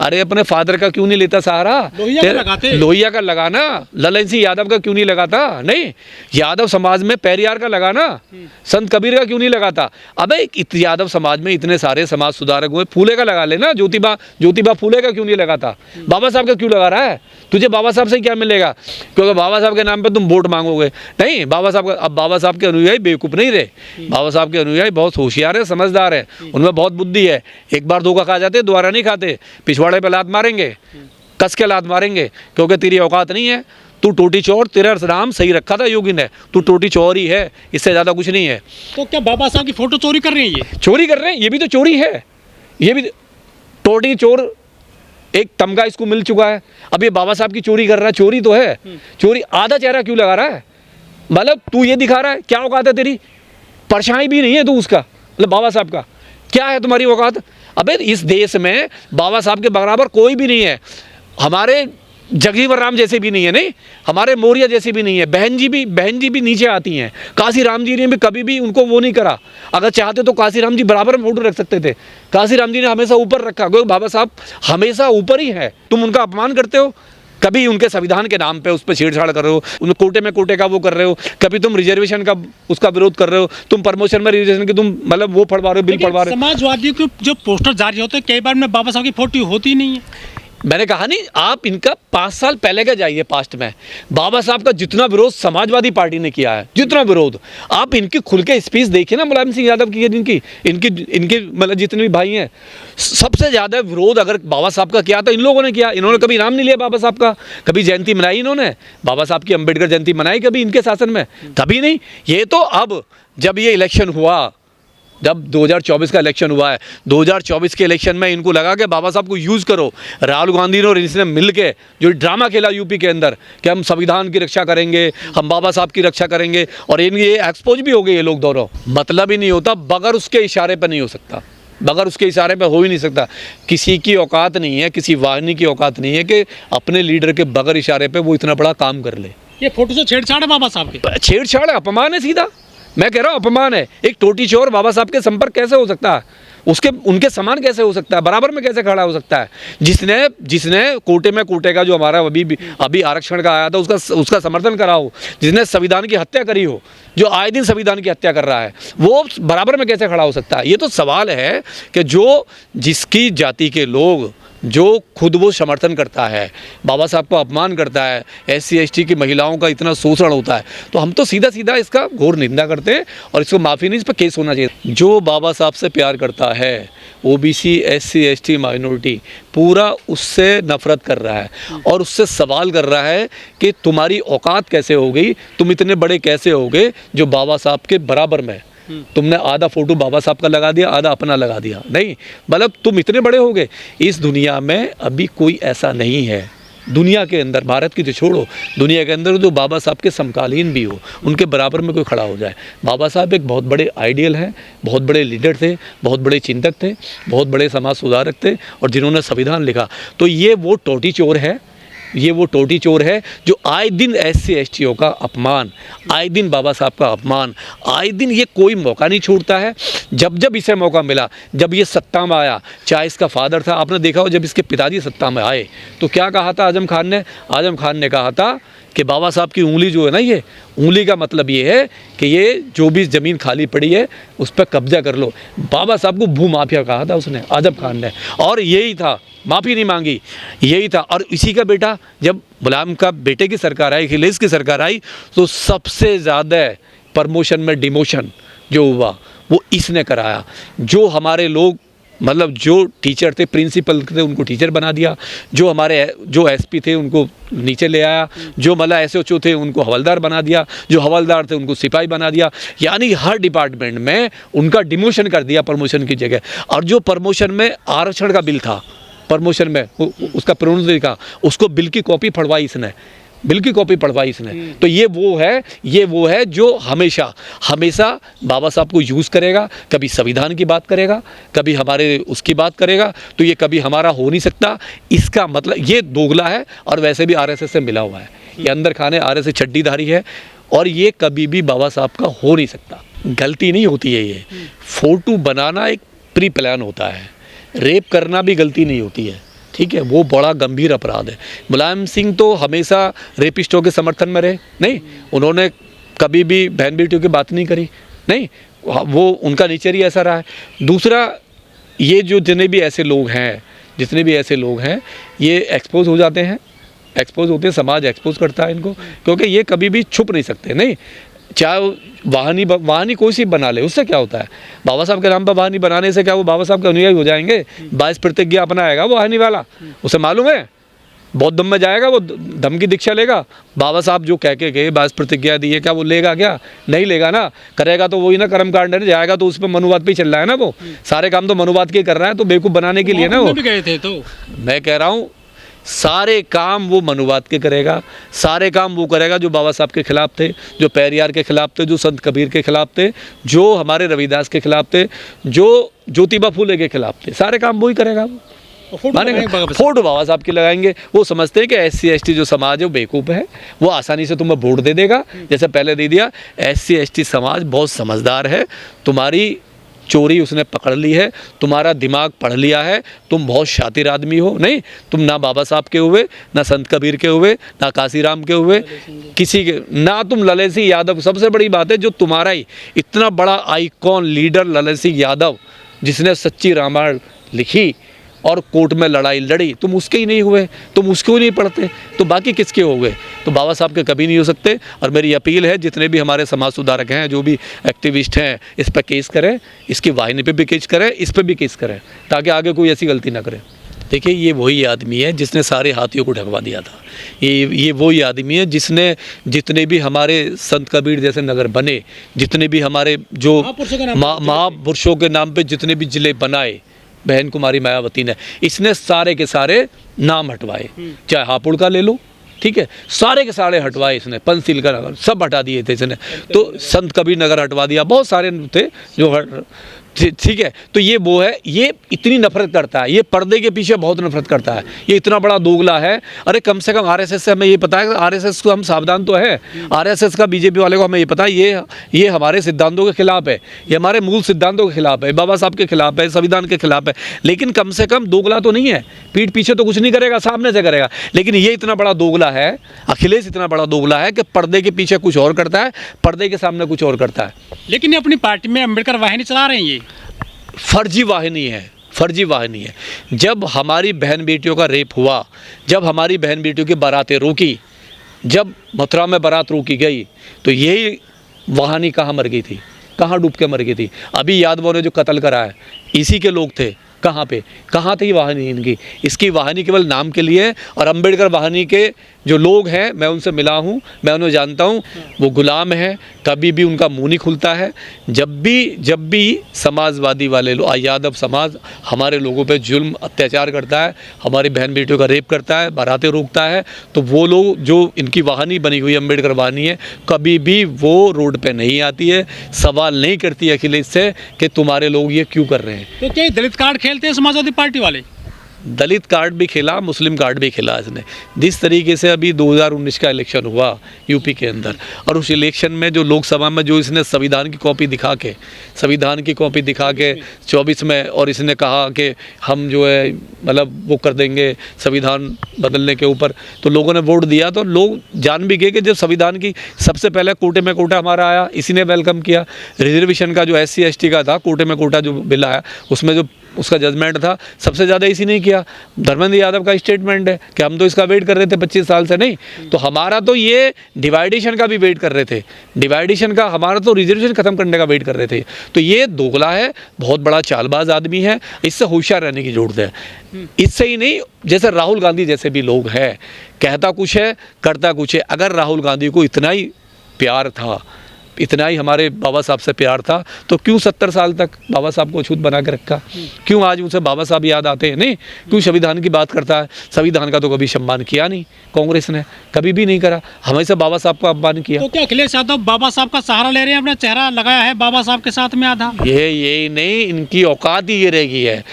अरे अपने फादर का क्यों नहीं लेता सहारा? लोहिया का लगाना, ललन सिंह यादव का क्यों नहीं लगाता? नहीं, यादव समाज में पेरियार का लगाना, संत कबीर का क्यों नहीं लगाता? अबे यादव समाज में इतने सारे समाज सुधारक हुए, फूले का लगा लेना, ज्योतिबा फूले का क्यों नहीं लगाता? बाबा साहब का क्यों लगा रहा है? तुझे बाबा साहब से क्या मिलेगा? क्योंकि बाबा साहब के नाम पे तुम वोट मांगोगे। नहीं, बाबा साहब का, अब बाबा साहब के अनुयायी बेवकूफ़ नहीं रहे, बाबा साहब के अनुयायी बहुत होशियार है, समझदार है, उनमें बहुत बुद्धि है। एक बार धोखा खा जाते दोबारा नहीं खाते, पिछवाड़े पे लात मारेंगे, कस के लात मारेंगे, क्योंकि तेरी औकात नहीं है। तू टोटी चोर, तेरा नाम सही रखा था योगी ने, तू टोटी चोर ही है, इससे ज़्यादा कुछ नहीं है। तो क्या बाबा साहब की फोटो चोरी कर रहे हैं? ये चोरी कर रहे हैं, ये भी तो चोरी है, ये भी टोटी चोर एक तमगा इसको मिल चुका है। अब ये बाबा साहब की चोरी कर रहा है, चोरी तो है। चोरी आधा चेहरा क्यों लगा रहा है? मतलब तू ये दिखा रहा है, क्या औकात है तेरी? परछाई भी नहीं है तू उसका, मतलब बाबा साहब का क्या है तुम्हारी औकात? अबे इस देश में बाबा साहब के बराबर कोई भी नहीं है। हमारे जगजीवन राम जैसे भी नहीं है, नहीं, हमारे मौर्य जैसे भी नहीं है। बहन जी भी नीचे आती हैं। काशी राम जी ने भी कभी भी उनको वो नहीं करा। अगर चाहते तो काशी राम जी बराबर में फोटो रख सकते थे। काशी राम जी ने हमेशा ऊपर रखा, क्योंकि बाबा साहब हमेशा ऊपर ही है। तुम उनका अपमान करते हो, कभी उनके संविधान के नाम पे उस पर छेड़छाड़ कर रहे हो, उन कोटे का वो कर रहे हो, कभी तुम रिजर्वेशन का उसका विरोध कर रहे हो, तुम प्रमोशन में रिजर्वेशन की तुम मतलब वो फड़वा रहे हो, बिल फड़वा रहे हो। समाजवादियों के जो पोस्टर जारी होते हैं कई बार में बाबा साहब की फोटो होती नहीं है। मैंने कहा नहीं, आप इनका 5 साल पहले का जाइए पास्ट में, बाबा साहब का जितना विरोध समाजवादी पार्टी ने किया है, जितना विरोध, आप इनकी खुल के स्पीच देखिए ना, मुलायम सिंह यादव की, इनकी मतलब जितने भी भाई हैं, सबसे ज़्यादा विरोध अगर बाबा साहब का किया तो इन लोगों ने किया। इन्होंने कभी नाम नहीं लिया बाबा साहब का, कभी जयंती मनाई इन्होंने, बाबा साहब की अम्बेडकर जयंती मनाई कभी इनके शासन में? कभी नहीं। ये तो अब जब ये इलेक्शन हुआ, जब 2024 का इलेक्शन हुआ है, 2024 के इलेक्शन में इनको लगा कि बाबा साहब को यूज़ करो। राहुल गांधी ने और इसने मिल के जो ड्रामा खेला यूपी के अंदर कि हम संविधान की रक्षा करेंगे, हम बाबा साहब की रक्षा करेंगे, और ये एक्सपोज भी हो गए ये लोग दोनों। मतलब ही नहीं होता, बगैर उसके इशारे पर नहीं हो सकता, बगैर उसके इशारे पे हो ही नहीं सकता। किसी की औकात नहीं है, किसी वाहिनी की औकात नहीं है कि अपने लीडर के बगैर इशारे पे वो इतना बड़ा काम कर ले। ये फोटो से छेड़छाड़ है बाबा साहब की, छेड़छाड़ है, अपमान है, सीधा मैं कह रहा हूँ अपमान है। एक टोटी चोर बाबा साहब के संपर्क कैसे हो सकता है? उनके समान कैसे हो सकता है? बराबर में कैसे खड़ा हो सकता है? जिसने कोटे का जो हमारा अभी आरक्षण का आया था उसका समर्थन करा हो, जिसने संविधान की हत्या करी हो, जो आए दिन संविधान की हत्या कर रहा है, वो बराबर में कैसे खड़ा हो सकता है? ये तो सवाल है कि जिसकी जाति के लोग, जो खुद वो समर्थन करता है, बाबा साहब को अपमान करता है, SC ST की महिलाओं का इतना शोषण होता है, तो हम तो सीधा इसका घोर निंदा करते हैं और इसको माफ़ी नहीं, इस पर केस होना चाहिए। जो बाबा साहब से प्यार करता है, OBC SC ST माइनॉरिटी, पूरा उससे नफरत कर रहा है और उससे सवाल कर रहा है कि तुम्हारी औकात कैसे हो गई, तुम इतने बड़े कैसे हो गए जो बाबा साहब के बराबर में। तुमने आधा फोटो बाबा साहब का लगा दिया, आधा अपना लगा दिया। नहीं, मतलब तुम इतने बड़े हो गए। इस दुनिया में अभी कोई ऐसा नहीं है, दुनिया के अंदर, भारत की तो छोड़ो, दुनिया के अंदर जो बाबा साहब के समकालीन भी हो, उनके बराबर में कोई खड़ा हो जाए। बाबा साहब एक बहुत बड़े आइडियल हैं, बहुत बड़े लीडर थे, बहुत बड़े चिंतक थे, बहुत बड़े समाज सुधारक थे, और जिन्होंने संविधान लिखा। तो ये वो टोटी चोर है, जो आए दिन SC STओं का अपमान, आए दिन बाबा साहब का अपमान, आए दिन ये कोई मौका नहीं छोड़ता है। जब इसे मौका मिला, जब ये सत्ता में आया, चाहे इसका फादर था, आपने देखा हो जब इसके पिताजी सत्ता में आए तो क्या कहा था आजम खान ने कहा था कि बाबा साहब की उंगली जो है ना, ये उंगली का मतलब ये है कि ये जो भी ज़मीन खाली पड़ी है उस पर कब्जा कर लो। बाबा साहब को भूमाफिया कहा था उसने, आजम खान ने, और यही था, माफ़ी नहीं मांगी, यही था। और इसी का बेटा, जब मुलायम का बेटे की सरकार आई, अखिलेश की सरकार आई, तो सबसे ज़्यादा प्रमोशन में डिमोशन जो हुआ वो इसने कराया। जो हमारे लोग, मतलब जो टीचर थे, प्रिंसिपल थे, उनको टीचर बना दिया, जो SP थे उनको नीचे ले आया, जो मतलब SHO थे उनको हवलदार बना दिया, जो हवलदार थे उनको सिपाही बना दिया, यानी हर डिपार्टमेंट में उनका डिमोशन कर दिया प्रमोशन की जगह। और जो प्रमोशन में आरक्षण का बिल था, प्रमोशन में उसका प्रोन्नति का, उसको बिल की कॉपी पढ़वाई इसने, तो ये वो है जो हमेशा बाबा साहब को यूज़ करेगा, कभी संविधान की बात करेगा, कभी हमारे उसकी बात करेगा, तो ये कभी हमारा हो नहीं सकता। इसका मतलब ये दोगला है, और वैसे भी RSS से मिला हुआ है, ये अंदर खाने RSS छड्डीधारी है, और ये कभी भी बाबा साहब का हो नहीं सकता। गलती नहीं होती है, ये फोटो बनाना एक प्री प्लान होता है, रेप करना भी गलती नहीं होती है, ठीक है, वो बड़ा गंभीर अपराध है। मुलायम सिंह तो हमेशा रेपिस्टों के समर्थन में रहे, नहीं, उन्होंने कभी भी बहन बेटियों की बात नहीं करी, नहीं, वो उनका नेचर ही ऐसा रहा है। दूसरा, ये जो जितने भी ऐसे लोग हैं ये एक्सपोज हो जाते हैं, एक्सपोज होते हैं, समाज एक्सपोज करता है इनको, क्योंकि ये कभी भी छुप नहीं सकते, नहीं, चाहे वाहनी कोई सी बना ले, उससे क्या होता है? बाबा साहब के नाम पर वाहनी बनाने से क्या वो बाबा साहब के अनुयायी हो जाएंगे? 22 प्रतिज्ञा अपनाएगा वो वाहनी वाला, उसे मालूम है बौद्ध धम्म में जाएगा, वो धम्म की दीक्षा लेगा। बाबा साहब जो कह के गए 22 प्रतिज्ञा दी है, क्या वो लेगा? क्या नहीं लेगा ना, करेगा तो वही ना कर्मकांड है, जाएगा तो उस पर मनुवाद पे ही चल रहा है ना, वो सारे काम तो मनुवाद के कर रहा है, तो बेवकूफ़ बनाने के लिए ना वो भी गए थे। तो मैं कह रहा हूँ सारे काम वो मनुवाद के करेगा, सारे काम वो करेगा जो बाबा साहब के खिलाफ थे, जो पेरियार के खिलाफ थे, जो संत कबीर के खिलाफ थे, जो हमारे रविदास के खिलाफ थे, जो ज्योतिबा फूले के खिलाफ थे, सारे काम वो ही करेगा। फोटो बाबा साहब की लगाएंगे। वो समझते हैं कि SC/ST जो समाज है वो बेवकूफ़ है, वो आसानी से तुम्हें वोट दे देगा, जैसे पहले दे दिया। SC/ST समाज बहुत समझदार है, तुम्हारी चोरी उसने पकड़ ली है, तुम्हारा दिमाग पढ़ लिया है, तुम बहुत शातिर आदमी हो, नहीं, तुम ना बाबा साहब के हुए, ना संत कबीर के हुए, ना काशीराम के हुए, किसी के, ना तुम ललित सिंह यादव। सबसे बड़ी बात है जो तुम्हारा ही इतना बड़ा आइकॉन लीडर ललित सिंह यादव, जिसने सच्ची रामायण लिखी और कोर्ट में लड़ाई लड़ी, तुम उसके ही नहीं हुए, तुम उसको ही नहीं पढ़ते, तो बाकी किसके हो गए? तो बाबा साहब के कभी नहीं हो सकते। और मेरी अपील है जितने भी हमारे समाज सुधारक हैं, जो भी एक्टिविस्ट हैं, इस पर केस करें, इसकी वाहिनी पे भी केस करें, इस पर भी केस करें, ताकि आगे कोई ऐसी गलती ना करे। देखिए, ये वही आदमी है जिसने सारे हाथियों को ढकवा दिया था। ये वही आदमी है जिसने जितने भी हमारे संत कबीर जैसे नगर बने, जितने भी हमारे जो महापुरुषों के नाम पे जितने भी जिले बनाए बहन कुमारी मायावती ने, इसने सारे के सारे नाम हटवाए। चाहे हापुड़ का ले लो, ठीक है, सारे के सारे हटवाए इसने, पंचशील का नगर सब हटा दिए थे इसने, तो संत कबीर नगर हटवा दिया, बहुत सारे थे जो ठीक है। तो ये वो है, ये इतनी नफरत करता है, ये पर्दे के पीछे बहुत नफरत करता है, ये इतना बड़ा दोगला है। अरे कम से कम RSS से हमें ये पता है, RSS को हम सावधान तो है, RSS का BJP वाले को हमें ये पता है, ये हमारे सिद्धांतों के खिलाफ है, ये हमारे मूल सिद्धांतों के खिलाफ है, बाबा साहब के खिलाफ है, संविधान के खिलाफ है, लेकिन कम से कम दोगला तो नहीं है, पीठ पीछे तो कुछ नहीं करेगा, सामने से करेगा। लेकिन ये इतना बड़ा दोगला है, अखिलेश इतना बड़ा दोगला है कि पर्दे के पीछे कुछ और करता है, पर्दे के सामने कुछ और करता है। लेकिन ये अपनी पार्टी में अम्बेडकर वाहिनी चला रहे हैं, ये फर्जी वाहिनी है, फर्जी वाहिनी है। जब हमारी बहन बेटियों का रेप हुआ, जब हमारी बहन बेटियों की बारातें रोकी, जब मथुरा में बारात रोकी गई, तो यही वाहिनी कहाँ मर गई थी, कहाँ डूब के मर गई थी? अभी यादवों ने जो कत्ल करा है, इसी के लोग थे। कहाँ पे, कहाँ थी वाहिनी इनकी? इसकी वाहिनी केवल नाम के लिए। और अम्बेडकर वाहिनी के जो लोग हैं, मैं उनसे मिला हूँ, मैं उन्हें जानता हूँ, वो गुलाम हैं, कभी भी उनका मुंह नहीं खुलता है। जब भी समाजवादी वाले लोग, यादव समाज हमारे लोगों पे जुल्म अत्याचार करता है, हमारी बहन बेटियों का रेप करता है, बारातें रोकता है, तो वो लोग जो इनकी वाहिनी बनी हुई अम्बेडकर वाहिनी है, कभी भी वो रोड पे नहीं आती है, सवाल नहीं करती है अखिलेश से कि तुम्हारे लोग ये क्यों कर रहे हैं। तो क्या दलित कार्ड खेलते हैं समाजवादी पार्टी वाले? दलित कार्ड भी खेला, मुस्लिम कार्ड भी खेला इसने। जिस तरीके से अभी 2019 का इलेक्शन हुआ यूपी के अंदर, और उस इलेक्शन में जो लोकसभा में जो इसने संविधान की कॉपी दिखा के 24 में, और इसने कहा कि हम जो है मतलब वो कर देंगे संविधान बदलने के ऊपर, तो लोगों ने वोट दिया। तो लोग जान भी गए कि जब संविधान की सबसे पहले कोटे में कोटा हमारा आया, इसी ने वेलकम किया। रिजर्वेशन का जो SC/ST का था, कोटे में कोटा जो बिल आया, उसमें जो उसका जजमेंट था, सबसे ज़्यादा इसी ने किया। धर्मेंद्र यादव का स्टेटमेंट है कि हम तो इसका वेट कर रहे थे 25 साल से, नहीं तो हमारा तो ये डिवाइडेशन का भी वेट कर रहे थे, डिवाइडेशन का, हमारा तो रिजर्वेशन खत्म करने का वेट कर रहे थे। तो ये दोगला है, बहुत बड़ा चालबाज आदमी है, इससे होशियार रहने की जरूरत है। इससे ही नहीं, जैसे राहुल गांधी जैसे भी लोग हैं, कहता कुछ है करता कुछ है। अगर राहुल गांधी को इतना ही प्यार था, इतना ही हमारे बाबा साहब से प्यार था, तो क्यों 70 साल तक बाबा साहब को अछूत बना के रखा? क्यों आज उसे बाबा साहब याद आते हैं? नहीं, क्यों संविधान की बात करता है? संविधान का तो कभी सम्मान किया नहीं, कांग्रेस ने कभी भी नहीं करा, हमेशा बाबा साहब का अपमान किया। तो क्या अखिलेश यादव बाबा साहब का सहारा ले रहे हैं, अपना चेहरा लगाया है बाबा साहब के साथ में आधा? यही नहीं, इनकी औकात ही ये रह गई है।